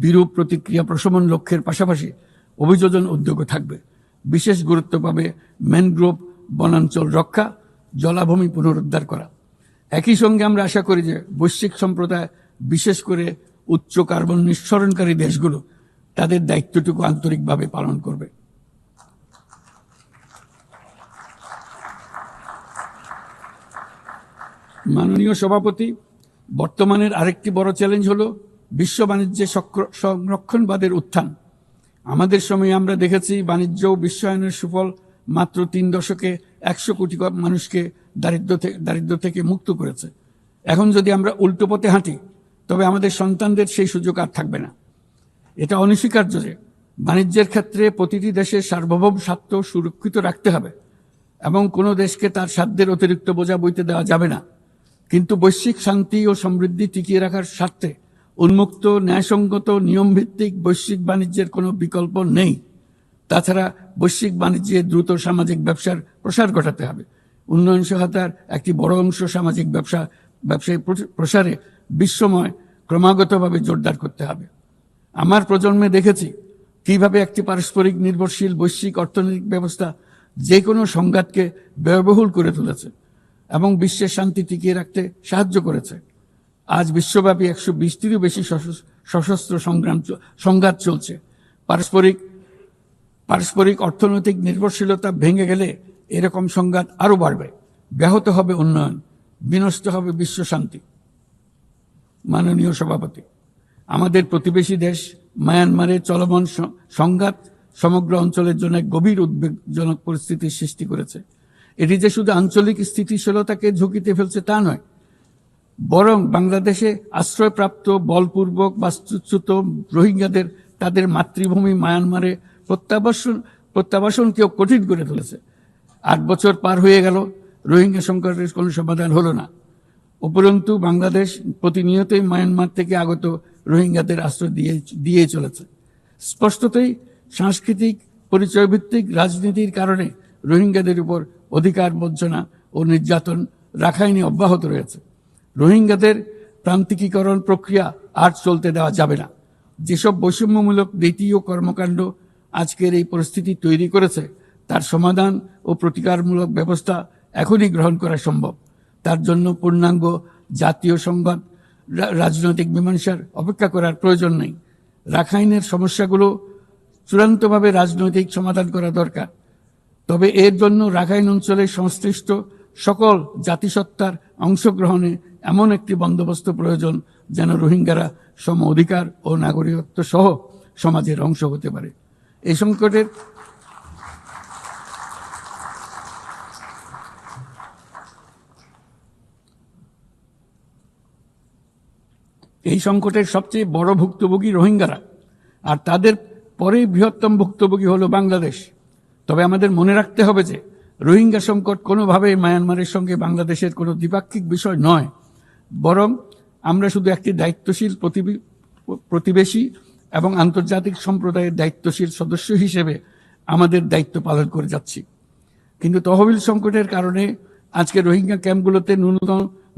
বিরূপ প্রতিক্রিয়া প্রশমন লক্ষ্যের পাশাপাশি অভিযোজন উদ্যোগও থাকবে। বিশেষ গুরুত্ব পাবে ম্যানগ্রোভ বনাঞ্চল রক্ষা, জলাভূমি পুনরুদ্ধার করা। একই সঙ্গে আমরা আশা করি যে বৈশ্বিক সম্প্রদায়, বিশেষ করে উচ্চ কার্বন নিঃসরণকারী দেশগুলো তাদের দায়িত্বটুকু আন্তরিকভাবে পালন করবে। মাননীয় সভাপতি, বর্তমানের আরেকটি বড় চ্যালেঞ্জ হলো বিশ্ব বাণিজ্যে সংরক্ষণবাদের উত্থান। আমাদের সময়ে আমরা দেখেছি বাণিজ্য ও বিশ্বায়নের সুফল মাত্র 3 দশকে 100 কোটি মানুষকে দারিদ্র্য থেকে মুক্ত করেছে। এখন যদি আমরা উল্টো পথে হাঁটি তবে আমাদের সন্তানদের সেই সুযোগ আর থাকবে না। এটা অনস্বীকার্য যে বাণিজ্যের ক্ষেত্রে প্রতিটি দেশের সার্বভৌম স্বার্থ সুরক্ষিত রাখতে হবে এবং কোনো দেশকে তার সাধ্যের অতিরিক্ত বোঝা বইতে দেওয়া যাবে না। কিন্তু বৈশ্বিক শান্তি ও সমৃদ্ধি টিকিয়ে রাখার স্বার্থে উন্মুক্ত, ন্যায়সঙ্গত, নিয়মভিত্তিক বৈশ্বিক বাণিজ্যের কোনো বিকল্প নেই। তাছাড়া বৈশ্বিক বাণিজ্যে দ্রুত সামাজিক ব্যবসার প্রসার ঘটাতে হবে। উন্নয়ন সহায়তার একটি বড় অংশ সামাজিক ব্যবসায় প্রসারে বিশ্বময় ক্রমাগতভাবে জোরদার করতে হবে। আমার প্রজন্মে দেখেছি কিভাবে একটি পারস্পরিক নির্ভরশীল বৈশ্বিক অর্থনৈতিক ব্যবস্থা যে কোনো সংঘাতকে ব্যয়বহুল করে তুলেছে এবং বিশ্বের শান্তি টিকিয়ে রাখতে সাহায্য করেছে। আজ বিশ্বব্যাপী 120টিরও বেশি সশস্ত্র সংঘাত চলছে। পারস্পরিক অর্থনৈতিক নির্ভরশীলতা ভেঙে গেলে এরকম সংঘাত আরও বাড়বে, ব্যাহত হবে উন্নয়ন, বিনষ্ট হবে বিশ্ব শান্তি। মাননীয় সভাপতি, আমাদের প্রতিবেশী দেশ মায়ানমারে চলমান সংঘাত সমগ্র অঞ্চলের জন্য এক গভীর উদ্বেগজনক পরিস্থিতির সৃষ্টি করেছে। এটি যে শুধু আঞ্চলিক স্থিতিশীলতাকে ঝুঁকিতে ফেলছে তা নয়, বরং বাংলাদেশে আশ্রয়প্রাপ্ত বলপূর্বক বাস্তুচ্যুত রোহিঙ্গাদের তাদের মাতৃভূমি মায়ানমারে প্রত্যাবাসনকেও কঠিন করে তুলেছে। 8 বছর পার হয়ে গেল, রোহিঙ্গা সংকটের কোনো সমাধান হলো না। উপরন্তু বাংলাদেশ প্রতিনিয়তই মায়ানমার থেকে আগত রোহিঙ্গাদের আশ্রয় দিয়ে চলেছে। স্পষ্টতই সাংস্কৃতিক পরিচয়ভিত্তিক রাজনীতির কারণে রোহিঙ্গাদের উপর অধিকার বঞ্চনা ও নির্যাতন রাখাইনে অব্যাহত রয়েছে। রোহিঙ্গাদের প্রান্তিকীকরণ প্রক্রিয়া আর চলতে দেওয়া যাবে না। যেসব বৈষম্যমূলক নীতি ও কর্মকাণ্ড আজকের এই পরিস্থিতি তৈরি করেছে তার সমাধান ও প্রতিকারমূলক ব্যবস্থা এখনই গ্রহণ করা সম্ভব। তার জন্য পূর্ণাঙ্গ জাতীয় সংবাদ রাজনৈতিক মীমাংসার অপেক্ষা করার প্রয়োজন নেই। রাখাইনের সমস্যাগুলো চূড়ান্তভাবে রাজনৈতিক সমাধান করা দরকার। তবে এর জন্য রাখাইন অঞ্চলের সংশ্লিষ্ট সকল জাতিসত্তার অংশগ্রহণে এমন একটি বন্দোবস্ত প্রয়োজন যেন রোহিঙ্গারা সম অধিকার ও নাগরিকত্ব সহ সমাজের অংশ হতে পারে। এই সংকটের সবচেয়ে বড় ভুক্তভোগী রোহিঙ্গারা, আর তাদের পরেই বৃহত্তম ভুক্তভোগী হলো বাংলাদেশ। তবে আমাদের মনে রাখতে হবে যে রোহিঙ্গা সংকট কোনোভাবেই মায়ানমারের সঙ্গে বাংলাদেশের কোনো দ্বিপাক্ষিক বিষয় নয়, বরং আমরা শুধু একটি দায়িত্বশীল প্রতিবেশী এবং আন্তর্জাতিক সম্প্রদায়ের দায়িত্বশীল সদস্য হিসেবে আমাদের দায়িত্ব পালন করে যাচ্ছি। কিন্তু তহবিল সংকটের কারণে আজকে রোহিঙ্গা ক্যাম্পগুলোতে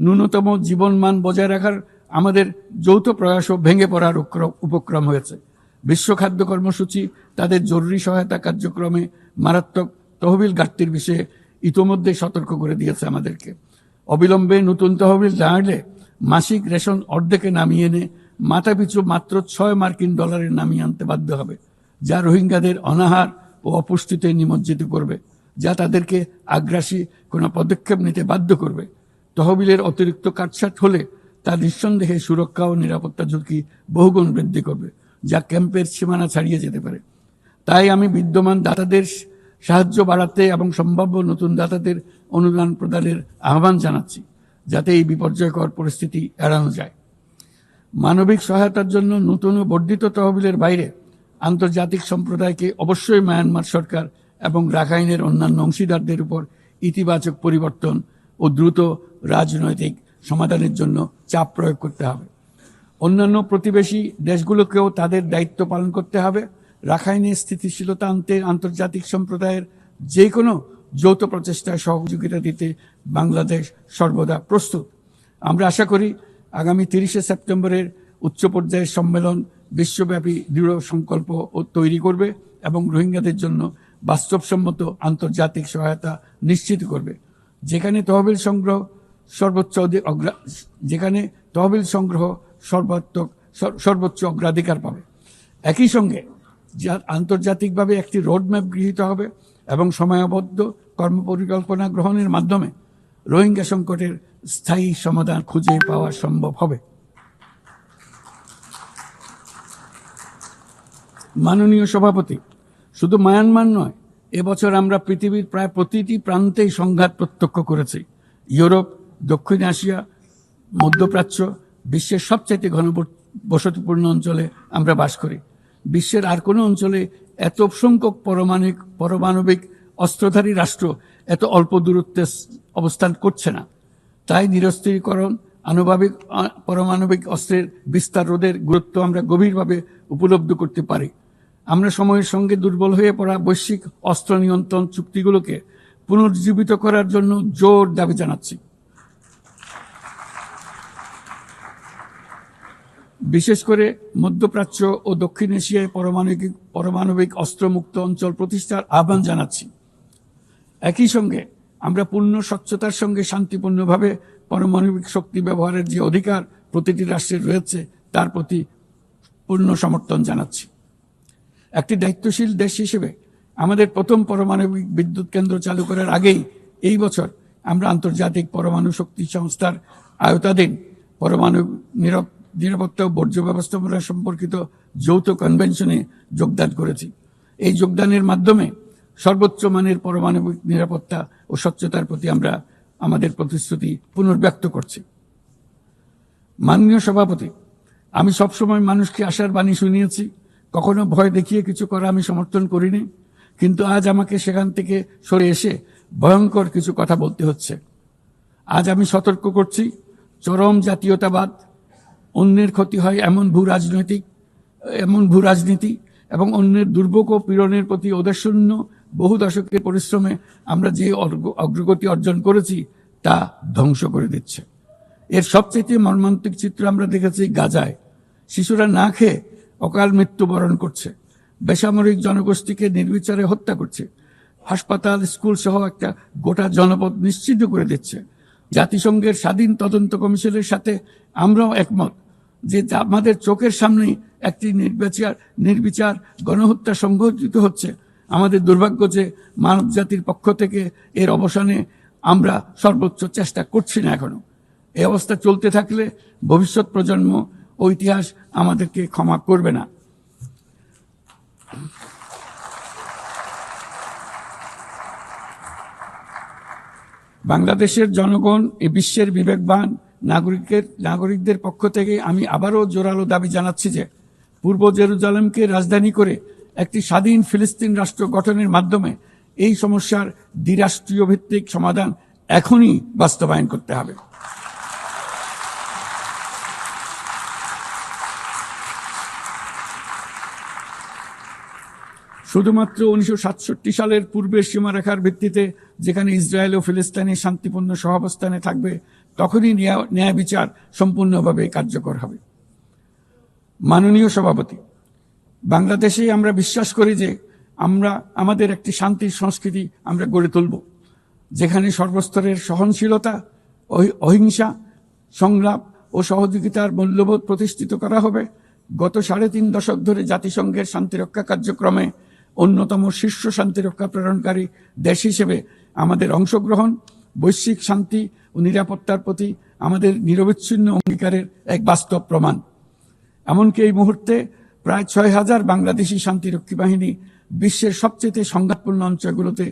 ন্যূনতম জীবনমান বজায় রাখার আমাদের যৌথ প্রয়াসও ভেঙে পড়ার উপক্রম হয়েছে। বিশ্ব খাদ্য কর্মসূচি তাদের জরুরি সহায়তা কার্যক্রমে মারাত্মক তহবিল ঘাটতির বিষয়ে ইতোমধ্যে সতর্ক করে দিয়েছে আমাদেরকে। অবিলম্বে নতুন তহবিল না এলে মাসিক রেশন অর্ধেকে নামিয়ে এনে মাথাপিছু মাত্র $6 নামিয়ে আনতে বাধ্য হবে, যা রোহিঙ্গাদের অনাহার ও অপুষ্টিতে নিমজ্জিত করবে, যা তাদেরকে আগ্রাসী কোনো পদক্ষেপ নিতে বাধ্য করবে। তহবিলের অতিরিক্ত কাটছাট হলে তা নিঃসন্দেহে সুরক্ষা ও নিরাপত্তা ঝুঁকি বহুগুণ বৃদ্ধি করবে, যা ক্যাম্পের সীমানা ছাড়িয়ে যেতে পারে। তাই আমি বিদ্যমান দাতাদের সাহায্য বাড়াতে এবং সম্ভাব্য নতুন দাতাদের অনুদান প্রদানের আহ্বান জানাচ্ছি, যাতে এই বিপর্যয়কর পরিস্থিতি এড়ানো যায়। মানবিক সহায়তার জন্য নতুন ও বর্ধিত তহবিলের বাইরে আন্তর্জাতিক সম্প্রদায়কে অবশ্যই মায়ানমার সরকার এবং রাখাইনের অন্যান্য অংশীদারদের উপর ইতিবাচক পরিবর্তন ও দ্রুত রাজনৈতিক সমাধানের জন্য চাপ প্রয়োগ করতে হবে। অন্যান্য প্রতিবেশী দেশগুলোকেও তাদের দায়িত্ব পালন করতে হবে। রাখাইনের স্থিতিশীলতা আনতে আন্তর্জাতিক সম্প্রদায়ের যে কোনো যৌথ প্রচেষ্টায় সহযোগিতা দিতে বাংলাদেশ সর্বদা প্রস্তুত। আমরা আশা করি আগামী 30শে সেপ্টেম্বরের উচ্চ পর্যায়ের সম্মেলন বিশ্বব্যাপী দৃঢ় সংকল্প তৈরি করবে এবং রোহিঙ্গাদের জন্য বাস্তবসম্মত আন্তর্জাতিক সহায়তা নিশ্চিত করবে, যেখানে তহবিল সংগ্রহ সর্বোচ্চ অগ্রাধিকার পাবে। একই সঙ্গে আন্তর্জাতিকভাবে একটি রোডম্যাপ গৃহীত হবে এবং সময়াবদ্ধ কর্মপরিকল্পনা গ্রহণের মাধ্যমে রোহিঙ্গা সংকটের স্থায়ী সমাধান খুঁজে পাওয়া সম্ভব হবে। মাননীয় সভাপতি, শুধু মায়ানমার নয়, এবছর আমরা পৃথিবীর প্রায় প্রতিটি প্রান্তেই সংঘাত প্রত্যক্ষ করেছি। ইউরোপ, দক্ষিণ এশিয়া, মধ্যপ্রাচ্য, বিশ্বের সবচেয়ে ঘনবসতিপূর্ণ অঞ্চলে আমরা বাস করি। বিশ্বের আর কোনো অঞ্চলে এত সংখ্যক পারমাণবিক অস্ত্রধারী রাষ্ট্র এত অল্প দূরত্বে অবস্থান করছে না। তাই নিরস্ত্রীকরণ, পারমাণবিক অস্ত্রের বিস্তার রোধের গুরুত্ব আমরা গভীরভাবে উপলব্ধি করতে পারি। আমরা সময়ের সঙ্গে দুর্বল হয়ে পড়া বৈশ্বিক অস্ত্র নিয়ন্ত্রণ চুক্তিগুলোকে পুনর্জীবিত করার জন্য জোর দাবি জানাচ্ছি। বিশেষ করে মধ্যপ্রাচ্য ও দক্ষিণ এশিয়ায় পারমাণবিক অস্ত্রমুক্ত অঞ্চল প্রতিষ্ঠার আহ্বান জানাচ্ছি। একই সঙ্গে আমরা পূর্ণ স্বচ্ছতার সঙ্গে শান্তিপূর্ণভাবে পারমাণবিক শক্তি ব্যবহারের যে অধিকার প্রতিটি রাষ্ট্রের রয়েছে তার প্রতি পূর্ণ সমর্থন জানাচ্ছি। একটি দায়িত্বশীল দেশ হিসেবে আমাদের প্রথম পারমাণবিক বিদ্যুৎ কেন্দ্র চালু করার আগেই এই বছর আমরা আন্তর্জাতিক পরমাণু শক্তি সংস্থার আওতাধীন পরমাণু নিরাপত্তা ও বর্জ্য ব্যবস্থাপনা সম্পর্কিত যৌথ কনভেনশনে যোগদান করেছি। এই যোগদানের মাধ্যমে সর্বোচ্চ মানের পারমাণবিক নিরাপত্তা ও স্বচ্ছতার প্রতি আমরা আমাদের প্রতিশ্রুতি পুনর্ব্যক্ত করছি। মাননীয় সভাপতি, আমি সবসময় মানুষকে আশার বাণী শুনিয়েছি, কখনো ভয় দেখিয়ে কিছু করা আমি সমর্থন করিনি, কিন্তু আজ আমাকে সেখান থেকে সরে এসে ভয়ঙ্কর কিছু কথা বলতে হচ্ছে। আজ আমি সতর্ক করছি, চরম জাতীয়তাবাদ, অন্যের ক্ষতি হয় এমন ভূ রাজনীতি এবং অন্যের দুর্ভোগ ও পীড়নের প্রতি ওদেশশূন্য বহু দশকের পরিশ্রমে আমরা যে অগ্রগতি অর্জন করেছি তা ধ্বংস করে দিচ্ছে। এর সবচেয়ে মর্মান্তিক চিত্র আমরা দেখেছি গাজায়। শিশুরা না খেয়ে অকাল মৃত্যুবরণ করছে, বেসামরিক জনগোষ্ঠীকে নির্বিচারে হত্যা করছে, হাসপাতাল, স্কুল সহ একটা গোটা জনপদ নিশ্চিহ্ন করে দিচ্ছে। জাতিসংঘের স্বাধীন তদন্ত কমিশনের সাথে আমরাও একমত যে আমাদের চোখের সামনেই একটি নির্বিচার গণহত্যা সংঘটিত হচ্ছে। আমাদের দুর্ভাগ্য যে মানব জাতির পক্ষ থেকে এর অবসানে আমরা সর্বোচ্চ চেষ্টা করছি না এখনো। এই অবস্থা চলতে থাকলে ভবিষ্যৎ প্রজন্ম ও ইতিহাস আমাদেরকে ক্ষমা করবে না। বাংলাদেশের জনগণ এই বিশ্বের বিবেকবান নাগরিকদের পক্ষ থেকে আমি আবারও জোরালো দাবি জানাচ্ছি যে পূর্ব জেরুজালেমকে রাজধানী করে একটি স্বাধীন ফিলিস্তিন রাষ্ট্র গঠনের মাধ্যমে এই সমস্যার দ্বিরাষ্ট্রীয় ভিত্তিক সমাধান এখনই বাস্তবায়ন করতে হবে। শুধুমাত্র 1967 সালের পূর্বের সীমারেখার ভিত্তিতে যেখানে ইসরায়েল ও ফিলিস্তিনি শান্তিপূর্ণ সহাবস্থানে থাকবে তখনই ন্যায় বিচার সম্পূর্ণভাবে কার্যকর হবে। মাননীয় সভাপতি, বাংলাদেশে আমরা বিশ্বাস করি যে আমাদের একটি শান্তির সংস্কৃতি আমরা গড়ে তুলব, যেখানে সর্বস্তরের সহনশীলতা, অহিংসা, সংলাপ ও সহযোগিতার মূল্যবোধ প্রতিষ্ঠিত করা হবে। গত 3.5 দশক ধরে জাতিসংঘের শান্তিরক্ষা কার্যক্রমে অন্যতম শীর্ষ শান্তিরক্ষা প্রেরণকারী দেশ হিসেবে আমাদের অংশগ্রহণ বৈশ্বিক শান্তি ও নিরাপত্তার প্রতি আমাদের নিরবিচ্ছিন্ন অঙ্গীকারের এক বাস্তব প্রমাণ। এমনকি এই মুহূর্তে প্রায় 6,000 বাংলাদেশি শান্তিরক্ষী বাহিনী বিশ্বের সবচেয়ে সংঘাতপূর্ণ অঞ্চলগুলোতে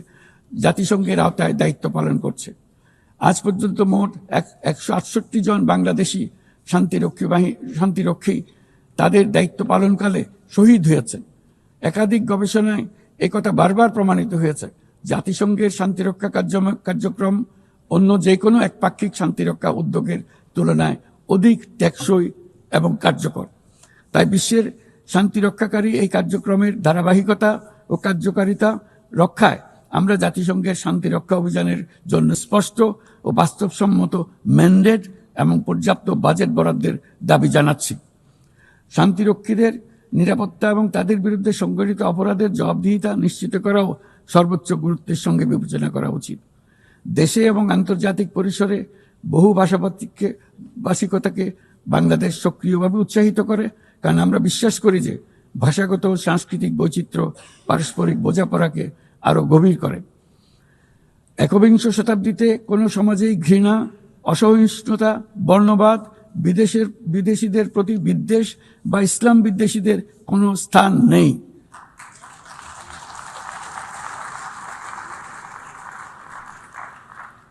জাতিসংঘের আওতায় দায়িত্ব পালন করছে। আজ পর্যন্ত মোট 168 জন বাংলাদেশি শান্তিরক্ষী তাদের দায়িত্ব পালনকালে শহীদ হয়েছেন। একাধিক গবেষণায় একথা বারবার প্রমাণিত হয়েছে। জাতিসংঘের শান্তিরক্ষা কার্যক্রম অন্য যে কোনো একপাক্ষিক শান্তিরক্ষা উদ্যোগের তুলনায় অধিক টেকসই এবং কার্যকর। তাই বিশ্বের শান্তিরক্ষাকারী এই কার্যক্রমের ধারাবাহিকতা ও কার্যকারিতা রক্ষায় আমরা জাতিসংঘের শান্তিরক্ষা অভিযানের জন্য স্পষ্ট ও বাস্তবসম্মত ম্যান্ডেট এবং পর্যাপ্ত বাজেট বরাদ্দের দাবি জানাচ্ছি। শান্তিরক্ষীদের নিরাপত্তা এবং তাদের বিরুদ্ধে সংঘটিত অপরাধের জবাবদিহিতা নিশ্চিত করাও সর্বোচ্চ গুরুত্বের সঙ্গে বিবেচনা করা উচিত। দেশে এবং আন্তর্জাতিক পরিসরে বহু ভাষিকতাকে বাংলাদেশ সক্রিয়ভাবে উৎসাহিত করে, কারণ আমরা বিশ্বাস করি যে ভাষাগত ও সাংস্কৃতিক বৈচিত্র্য পারস্পরিক বোঝাপড়াকে আরো গভীর করে। একবিংশ শতাব্দীতে কোনো সমাজেই ঘৃণা, অসহিষ্ণুতা, বর্ণবাদ, বিদেশিদের প্রতি বিদ্বেষ বা ইসলাম বিদ্বেষীদের কোনো স্থান নেই।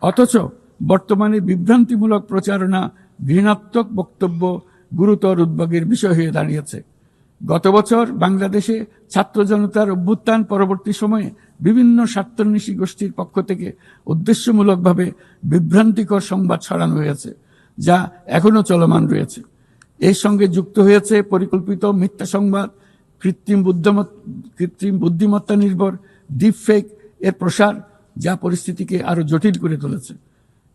অথচ বর্তমানে বিভ্রান্তিমূলক প্রচারণা, ঘৃণাত্মক বক্তব্য গুরুতর উদ্বেগের বিষয় হয়ে দাঁড়িয়েছে। গত বছর বাংলাদেশে ছাত্র জনতার অভ্যুত্থান পরবর্তী সময়ে বিভিন্ন স্বার্থান্বেষী গোষ্ঠীর পক্ষ থেকে উদ্দেশ্যমূলকভাবে বিভ্রান্তিকর সংবাদ ছড়ানো হয়েছে, যা এখনো চলমান রয়েছে। এর সঙ্গে যুক্ত হয়েছে পরিকল্পিত মিথ্যা সংবাদ, কৃত্রিম বুদ্ধিমত্তা নির্ভর ডিপফেক এর প্রসার, যা পরিস্থিতিকে আরো জটিল করে তুলেছে।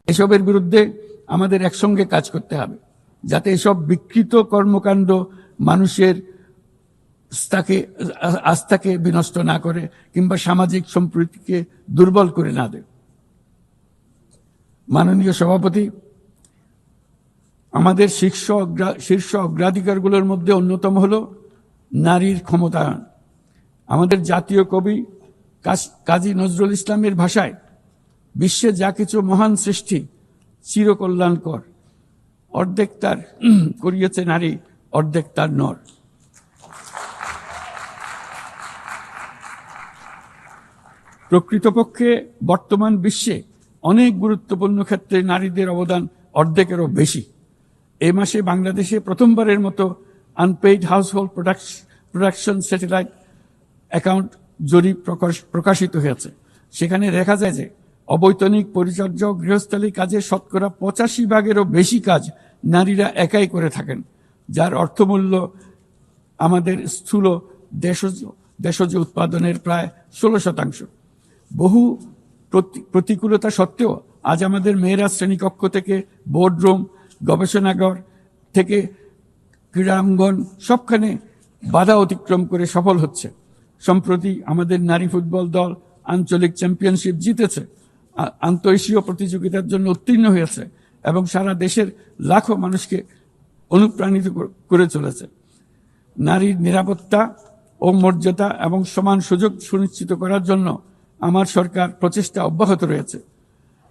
এসবের বিরুদ্ধে আমাদের একসঙ্গে কাজ করতে হবে, যাতে এসব বিকৃত কর্মকাণ্ড মানুষের আস্থাকে বিনষ্ট না করে কিংবা সামাজিক সম্প্রীতিকে দুর্বল করে না দেয়। মাননীয় সভাপতি, আমাদের শীর্ষ অগ্রাধিকারগুলোর মধ্যে অন্যতম হল নারীর ক্ষমতায়ন। আমাদের জাতীয় কবি কাজী নজরুল ইসলামের ভাষায়, বিশ্বে যা কিছু মহান সৃষ্টি চিরকল্যাণকর, অর্ধেক তার করিয়েছে নারী, অর্ধেক তার নর। প্রকৃতপক্ষে বর্তমান বিশ্বে অনেক গুরুত্বপূর্ণ ক্ষেত্রে নারীদের অবদান অর্ধেকেরও বেশি। এই মাসে বাংলাদেশে প্রথমবারের মতো unpaid household production satellite account জরিপ প্রকাশিত হয়েছে। সেখানে দেখা যায় যে অবৈতনিক পরিচর্যা ও গৃহস্থালী কাজে 85%-এরও বেশি কাজ নারীরা একাই করে থাকেন, যার অর্থমূল্য আমাদের স্থূল দেশজ উৎপাদনের প্রায় 16%। বহু প্রতিকূলতা সত্ত্বেও আজ আমাদের মেয়েরা শ্রেণীকক্ষ থেকে বোর্ডরুম, গবেষণাগার থেকে ক্রীড়াঙ্গন সবখানে বাধা অতিক্রম করে সফল হচ্ছে। সম্প্রতি আমাদের নারী ফুটবল দল আঞ্চলিক চ্যাম্পিয়নশিপ জিতেছে, আন্তঃএশীয় প্রতিযোগিতার জন্য উত্তীর্ণ হয়েছে। এবং সারা দেশের লাখো মানুষকে অনুপ্রাণিত করে চলেছে। নারীর নিরাপত্তা ও মর্যাদা এবং সমান সুযোগ সুনিশ্চিত করার জন্য আমার সরকার প্রচেষ্টা অব্যাহত রয়েছে।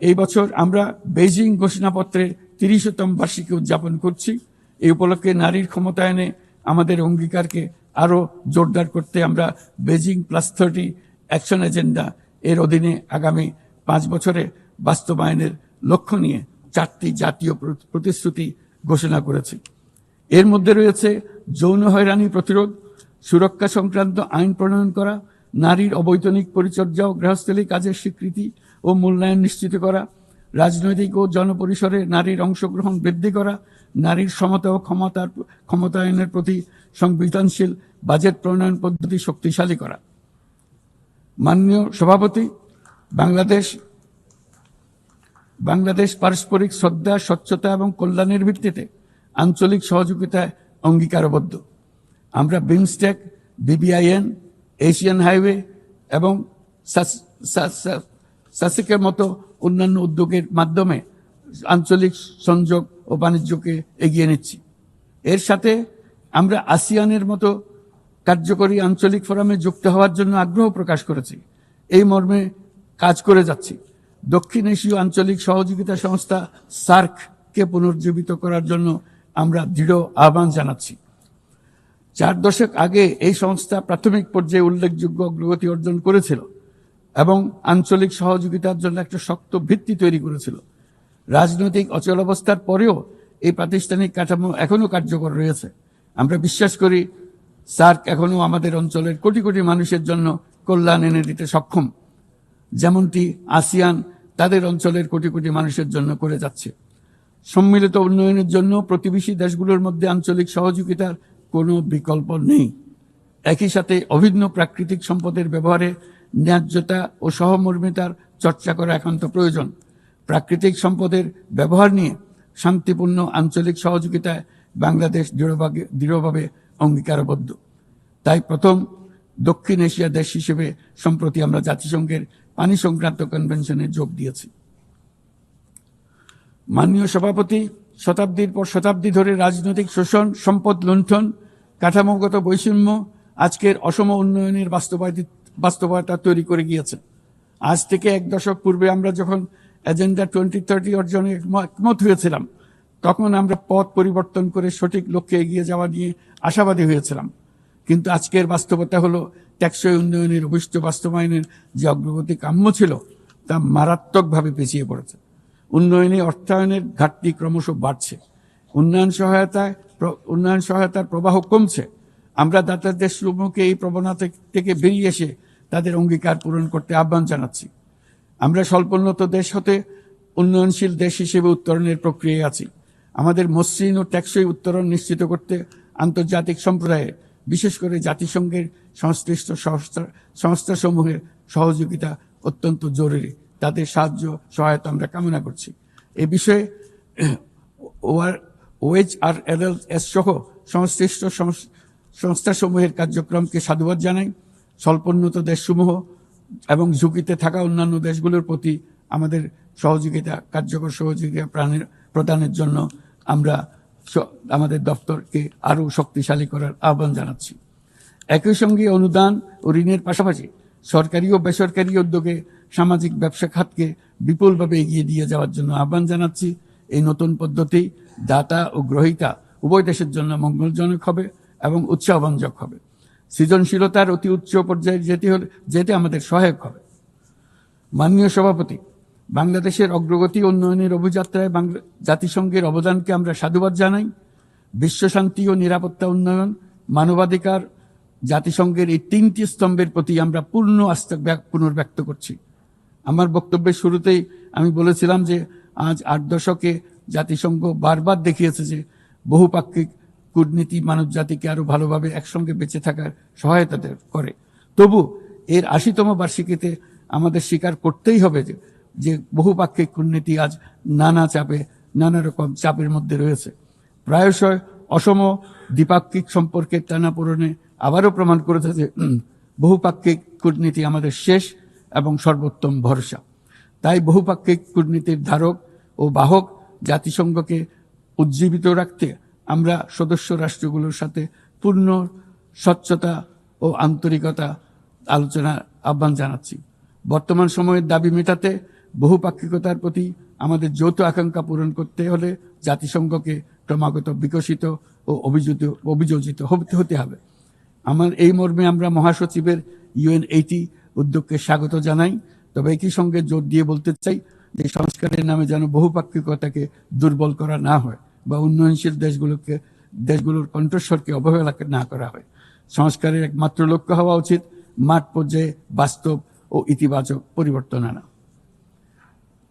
এই বছর আমরা বেইজিং ঘোষণাপত্রের ৩০তম বার্ষিকী উদযাপন করছি। এই উপলক্ষে নারীর ক্ষমতায়নে আমাদের অঙ্গীকারকে আরও জোরদার করতে আমরা বেইজিং +30 অ্যাকশন এজেন্ডা এর অধীনে আগামী 5 বছরে বাস্তবায়নের লক্ষ্য নিয়ে 4টি জাতীয় প্রতিশ্রুতি ঘোষণা করেছি। এর মধ্যে রয়েছে যৌন হয়রানি প্রতিরোধ, সুরক্ষা সংক্রান্ত আইন প্রণয়ন করা, নারীর অবৈতনিক পরিচর্যা ও গৃহস্থলী কাজের স্বীকৃতি ও মূল্যায়ন নিশ্চিত করা, রাজনৈতিক ও জনপরিসরে নারীর অংশগ্রহণ বৃদ্ধি করা, নারীর সমতা ও ক্ষমতায়নের প্রতি সংবেদনশীল বাজেট প্রণয়ন পদ্ধতি শক্তিশালী করা। মাননীয় সভাপতি, বাংলাদেশ পারস্পরিক শ্রদ্ধা, স্বচ্ছতা এবং কল্যাণের ভিত্তিতে আঞ্চলিক সহযোগিতায় অঙ্গীকারবদ্ধ। আমরা বিমস্টেক, BBIN, এশিয়ান হাইওয়ে এবং সাসিকের মতো অন্যান্য উদ্যোগের মাধ্যমে আঞ্চলিক সংযোগ ও বাণিজ্যকে এগিয়ে নিচ্ছি। এর সাথে আমরা আসিয়ানের মতো কার্যকরী আঞ্চলিক ফোরামে যুক্ত হওয়ার জন্য আগ্রহ প্রকাশ করেছি। এই মর্মে কাজ করে যাচ্ছি। দক্ষিণ এশীয় আঞ্চলিক সহযোগিতা সংস্থা SAARC-কে পুনর্জীবিত করার জন্য আমরা দৃঢ় আহ্বান জানাচ্ছি। 4 দশক আগে এই সংস্থা প্রাথমিক পর্যায়ে উল্লেখযোগ্য অগ্রগতি অর্জন করেছিল এবং আঞ্চলিক সহযোগিতার জন্য একটা শক্ত ভিত্তি তৈরি করেছিল। রাজনৈতিক অচলাবস্থার পরেও এই প্রাতিষ্ঠানিক কাঠামো এখনও কার্যকর রয়েছে। আমরা বিশ্বাস করি SAARC এখনও আমাদের অঞ্চলের কোটি কোটি মানুষের জন্য কল্যাণ এনে দিতে সক্ষম, যেমনটি আসিয়ান তাদের অঞ্চলের কোটি কোটি মানুষের জন্য করে যাচ্ছে। সম্মিলিত উন্নয়নের জন্য প্রতিবেশী দেশগুলোর মধ্যে আঞ্চলিক সহযোগিতার কোনো বিকল্প নেই। একই সাথে অভিন্ন প্রাকৃতিক সম্পদের ব্যবহারে ন্যায্যতা ও সহমর্মিতার চর্চা করা একান্ত প্রয়োজন। প্রাকৃতিক সম্পদের ব্যবহার নিয়ে শান্তিপূর্ণ আঞ্চলিক সহযোগিতায় বাংলাদেশ দৃঢ়ভাবে অঙ্গীকারবদ্ধ। তাই প্রথম দক্ষিণ এশিয়া দেশ হিসেবে সম্প্রতি আমরা জাতিসংঘের পানি সংক্রান্ত কনভেনশনে যোগ দিয়েছি। মাননীয় সভাপতি, শতাব্দীর পর শতাব্দী ধরে রাজনৈতিক শোষণ, সম্পদ লুণ্ঠন, কাঠামোগত বৈষম্য আজকের অসম উন্নয়নের বাস্তবতা তৈরি করে গিয়েছে। আজ থেকে 1 দশক পূর্বে আমরা যখন এজেন্ডা 2030 অর্জনে একমত হয়েছিলাম, তখন আমরা পথ পরিবর্তন করে সঠিক লক্ষ্যে এগিয়ে যাওয়া নিয়ে আশাবাদী হয়েছিলাম। কিন্তু আজকের বাস্তবতা হলো টেকসই উন্নয়নের অভিষ্ট বাস্তবায়নের যে অগ্রগতি কাম্য ছিল তা মারাত্মকভাবে পিছিয়ে পড়েছে। উন্নয়নে অর্থায়নের ঘাটতি ক্রমশ বাড়ছে। উন্নয়ন সহায়তার প্রবাহ কমছে। আমরা দাতা দেশসমূহকে এই প্রবণতা থেকে বেরিয়ে এসে তাদের অঙ্গীকার পূরণ করতে আহ্বান জানাচ্ছি। আমরা স্বল্পোন্নত দেশ হতে উন্নয়নশীল দেশ হিসেবে উত্তরণের প্রক্রিয়ায় আছি। আমাদের মসৃণ ও টেকসই উত্তরণ নিশ্চিত করতে আন্তর্জাতিক সম্প্রদায়ে, বিশেষ করে জাতিসংঘের সংশ্লিষ্ট সংস্থাসমূহের সহযোগিতা অত্যন্ত জরুরি। তাদের সাহায্য সহায়তা আমরা কামনা করছি। এ বিষয়ে OHRLS সহ সংশ্লিষ্ট সংস্থাসমূহের কার্যক্রমকে সাধুবাদ জানাই। স্বল্পোন্নত দেশসমূহ এবং ঝুঁকিতে থাকা অন্যান্য দেশগুলোর প্রতি আমাদের কার্যকর সহযোগিতা প্রদানের জন্য আমরা আমাদের দপ্তরকে আরও শক্তিশালী করার আহ্বান জানাচ্ছি। একই সঙ্গে অনুদান ও ঋণের পাশাপাশি সরকারি ও বেসরকারি উদ্যোগে সামাজিক ব্যবসা খাতকে বিপুলভাবে এগিয়ে দিয়ে যাওয়ার জন্য আহ্বান জানাচ্ছি। এই নতুন পদ্ধতি দাতা ও গ্রহীতা উভয় দেশের জন্য মঙ্গলজনক হবে এবং উৎসাহব্যঞ্জক হবে। সৃজনশীলতার অতি উচ্চ পর্যায়ে যেতে আমাদের সহায়ক হবে। মাননীয় সভাপতি, বাংলাদেশের অগ্রগতি উন্নয়নের অভিযাত্রায় জাতিসংঘের অবদানকে আমরা সাধুবাদ জানাই। বিশ্বশান্তি ও নিরাপত্তা উন্নয়ন, মানবাধিকার, জাতিসংঘের এই 3টি স্তম্ভের প্রতি আমরা পূর্ণ আস্থা পুনর্ব্যক্ত করছি। আমার বক্তব্যের শুরুতেই আমি বলেছিলাম যে আজ 8 দশকে জাতিসংঘ বারবার দেখিয়েছে যে বহুপাক্ষিক কূটনীতি মানব জাতিকে আরো ভালোভাবে একসঙ্গে বেঁচে থাকার সহায়তা করে। তবু এর 80তম বার্ষিকীতে আমাদের স্বীকার করতেই হবে যে বহুপাক্ষিক কূটনীতি আজ নানা রকম চাপের মধ্যে রয়েছে। প্রায়শই অসম দ্বিপাক্ষিক সম্পর্কের টানাপোড়েনে আবারও প্রমাণ করেছে যে বহুপাক্ষিক কূটনীতি আমাদের শেষ এবং সর্বোত্তম ভরসা। তাই বহুপাক্ষিক কূটনীতির ধারক ও বাহক জাতিসংঘকে উজ্জীবিত রাখতে আমরা সদস্য রাষ্ট্রগুলোর সাথে পূর্ণ স্বচ্ছতা ও আন্তরিকতা আলোচনার আহ্বান জানাচ্ছি। বর্তমান সময়ের দাবি মেটাতে বহুপাক্ষিকতার প্রতি আমাদের যৌথ আকাঙ্ক্ষা পূরণ করতে হলে জাতিসংঘকে ক্রমাগত বিকশিত ও অভিযোজিত হতে হবে। আমার এই মর্মে আমরা মহাসচিবের UN80 উদ্যোগকে স্বাগত জানাই। তবে একই সঙ্গে জোর দিয়ে বলতে চাই যে সংস্কারের নামে যেন বহুপাক্ষিকতাকে দুর্বল করা না হয় বা উন্নয়নশীল দেশগুলোর কণ্ঠস্বরকে অবহেলা না করা হয়। সংস্কারের একমাত্র লক্ষ্য হওয়া উচিত মাঠ পর্যায়ে বাস্তব ও ইতিবাচক পরিবর্তন আনা।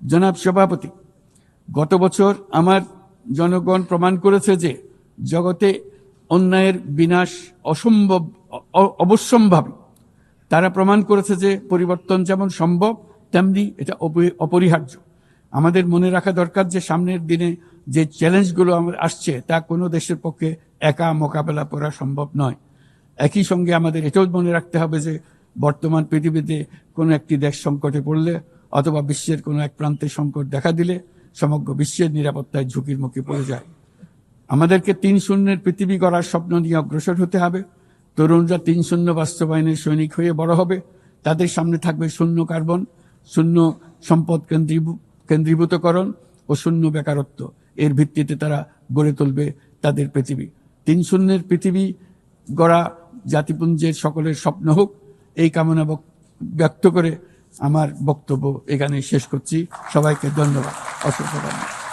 জনাব সভাপতি, গত বছর আমার জনগণ প্রমাণ করেছে যে জগতে অন্যায়ের বিনাশ অবশ্যম্ভাবী। তারা প্রমাণ করেছে যে পরিবর্তন যেমন সম্ভব তেমনি এটা অপরিহার্য। আমাদের মনে রাখা দরকার যে সামনের দিনে যে চ্যালেঞ্জগুলো আমাদের আসছে তা কোনো দেশের পক্ষে একা মোকাবেলা করা সম্ভব নয়। একই সঙ্গে আমাদের এটাও মনে রাখতে হবে যে বর্তমান পৃথিবীতে কোনো একটি দেশ সংকটে পড়লে অথবা বিশ্বের কোনো এক প্রান্তে সংকট দেখা দিলে সমগ্র বিশ্বের নিরাপত্তায় ঝুঁকির মুখে পড়ে যায়। আমাদেরকে 3-0 পৃথিবী গড়ার স্বপ্ন নিয়ে অগ্রসর হতে হবে। তরুণরা 3-0 বাস্তবায়নের সৈনিক হয়ে বড় হবে। তাদের সামনে থাকবে শূন্য কার্বন, শূন্য সম্পদ কেন্দ্রীভূতকরণ ও শূন্য বেকারত্ব। এর ভিত্তিতে তারা গড়ে তুলবে তাদের পৃথিবী। 3-0 পৃথিবী গড়া জাতিপুঞ্জের সকলের স্বপ্ন হোক, এই কামনা ব্যক্ত করে আমার বক্তব্য এখানে শেষ করছি। সবাইকে ধন্যবাদ, অসংখ্য ধন্যবাদ।